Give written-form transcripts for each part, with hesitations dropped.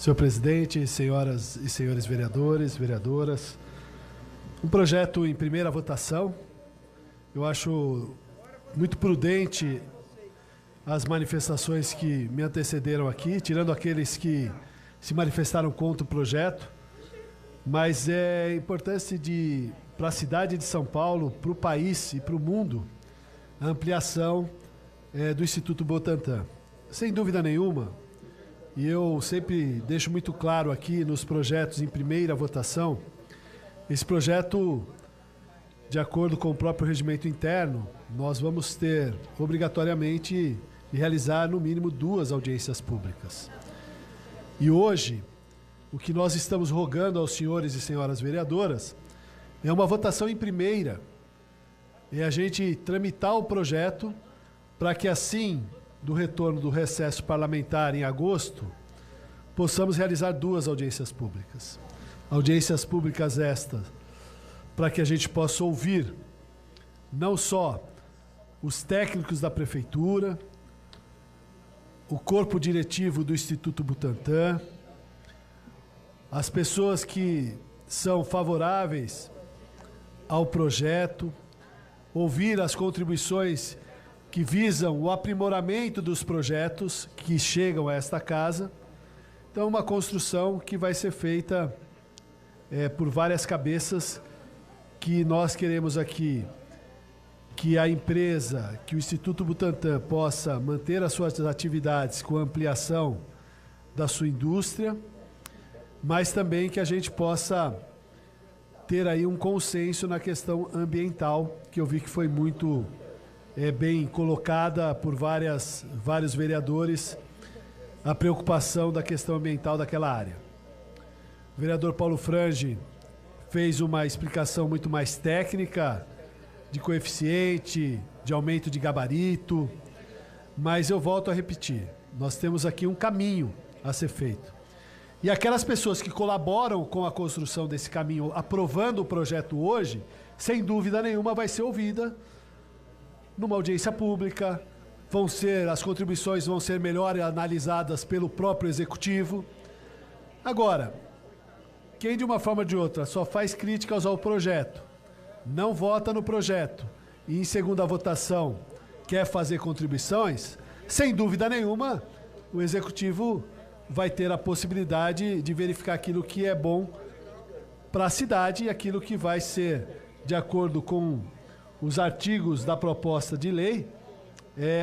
Senhor presidente, senhoras e senhores vereadores, vereadoras, um projeto em primeira votação. Eu acho muito prudente as manifestações que me antecederam aqui, tirando aqueles que se manifestaram contra o projeto, mas é importante para a cidade de São Paulo, para o país e para o mundo, a ampliação do Instituto Butantan. Sem dúvida nenhuma, e eu sempre deixo muito claro aqui nos projetos em primeira votação, esse projeto, de acordo com o próprio regimento interno, nós vamos ter obrigatoriamente de realizar no mínimo 2 audiências públicas. E hoje, o que nós estamos rogando aos senhores e senhoras vereadoras é uma votação em primeira, é a gente tramitar o projeto para que assim, do retorno do recesso parlamentar em agosto, possamos realizar 2 audiências públicas. Audiências públicas estas, para que a gente possa ouvir não só os técnicos da prefeitura, o corpo diretivo do Instituto Butantan, as pessoas que são favoráveis ao projeto, ouvir as contribuições que visam o aprimoramento dos projetos que chegam a esta casa. Então, uma construção que vai ser feita por várias cabeças, que nós queremos aqui que a empresa, que o Instituto Butantan possa manter as suas atividades com ampliação da sua indústria, mas também que a gente possa ter aí um consenso na questão ambiental, que eu vi que foi muito bem colocada por vários vereadores, a preocupação da questão ambiental daquela área. O vereador Paulo Frange fez uma explicação muito mais técnica, de coeficiente, de aumento de gabarito, mas eu volto a repetir, nós temos aqui um caminho a ser feito. E aquelas pessoas que colaboram com a construção desse caminho, aprovando o projeto hoje, sem dúvida nenhuma vai ser ouvida numa audiência pública, as contribuições vão ser melhor analisadas pelo próprio executivo. Agora, quem de uma forma ou de outra só faz críticas ao projeto, não vota no projeto e em segunda votação quer fazer contribuições, sem dúvida nenhuma, o executivo vai ter a possibilidade de verificar aquilo que é bom para a cidade e aquilo que vai ser, de acordo com os artigos da proposta de lei,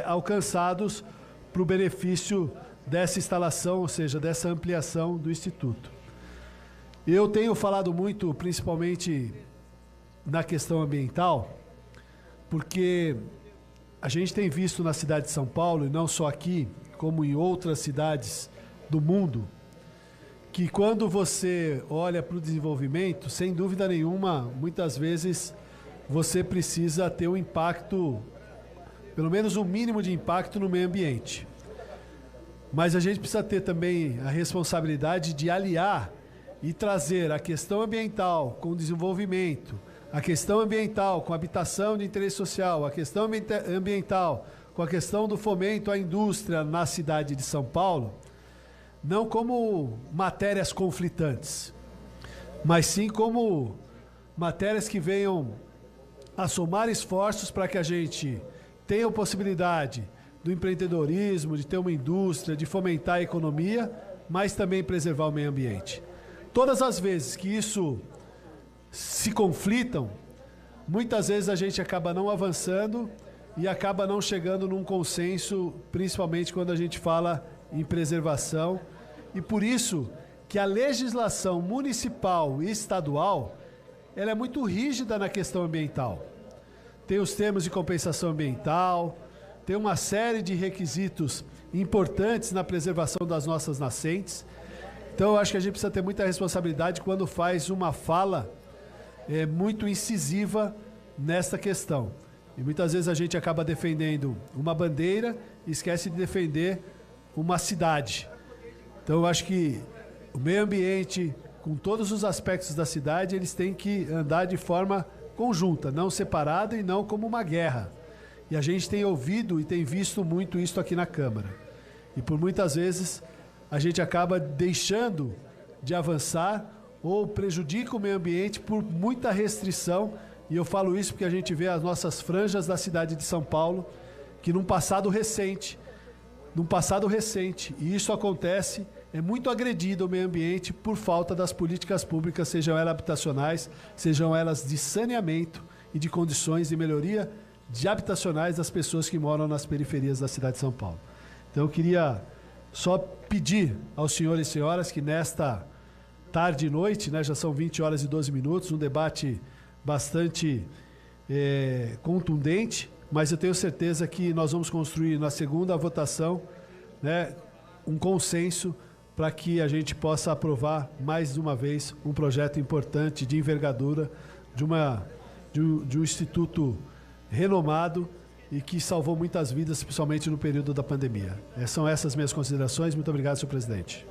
alcançados para o benefício dessa instalação, ou seja, dessa ampliação do Instituto. Eu tenho falado muito, principalmente na questão ambiental, porque a gente tem visto na cidade de São Paulo, e não só aqui, como em outras cidades do mundo, que quando você olha para o desenvolvimento, sem dúvida nenhuma, muitas vezes você precisa ter um impacto, pelo menos um mínimo de impacto no meio ambiente. Mas a gente precisa ter também a responsabilidade de aliar e trazer a questão ambiental com o desenvolvimento, a questão ambiental com a habitação de interesse social, a questão ambiental com a questão do fomento à indústria na cidade de São Paulo, não como matérias conflitantes, mas sim como matérias que venham a somar esforços para que a gente tenha a possibilidade do empreendedorismo, de ter uma indústria, de fomentar a economia, mas também preservar o meio ambiente. Todas as vezes que isso se conflitam, muitas vezes a gente acaba não avançando e acaba não chegando num consenso, principalmente quando a gente fala em preservação. E por isso que a legislação municipal e estadual, ela é muito rígida na questão ambiental. Tem os termos de compensação ambiental, tem uma série de requisitos importantes na preservação das nossas nascentes. Então eu acho que a gente precisa ter muita responsabilidade quando faz uma fala muito incisiva nesta questão. E muitas vezes a gente acaba defendendo uma bandeira e esquece de defender uma cidade. Então eu acho que o meio ambiente, com todos os aspectos da cidade, eles têm que andar de forma conjunta, não separada e não como uma guerra. E a gente tem ouvido e tem visto muito isso aqui na Câmara. E por muitas vezes a gente acaba deixando de avançar ou prejudica o meio ambiente por muita restrição. E eu falo isso porque a gente vê as nossas franjas da cidade de São Paulo, que num passado recente, e isso acontece, é muito agredido o meio ambiente por falta das políticas públicas, sejam elas habitacionais, sejam elas de saneamento e de condições de melhoria de habitacionais das pessoas que moram nas periferias da cidade de São Paulo. Então eu queria só pedir aos senhores e senhoras que nesta tarde e noite, né, já são 20 horas e 12 minutos, um debate bastante contundente, mas eu tenho certeza que nós vamos construir na segunda votação, né, um consenso para que a gente possa aprovar mais uma vez um projeto importante de envergadura de um instituto renomado e que salvou muitas vidas, principalmente no período da pandemia. São essas minhas considerações. Muito obrigado, senhor presidente.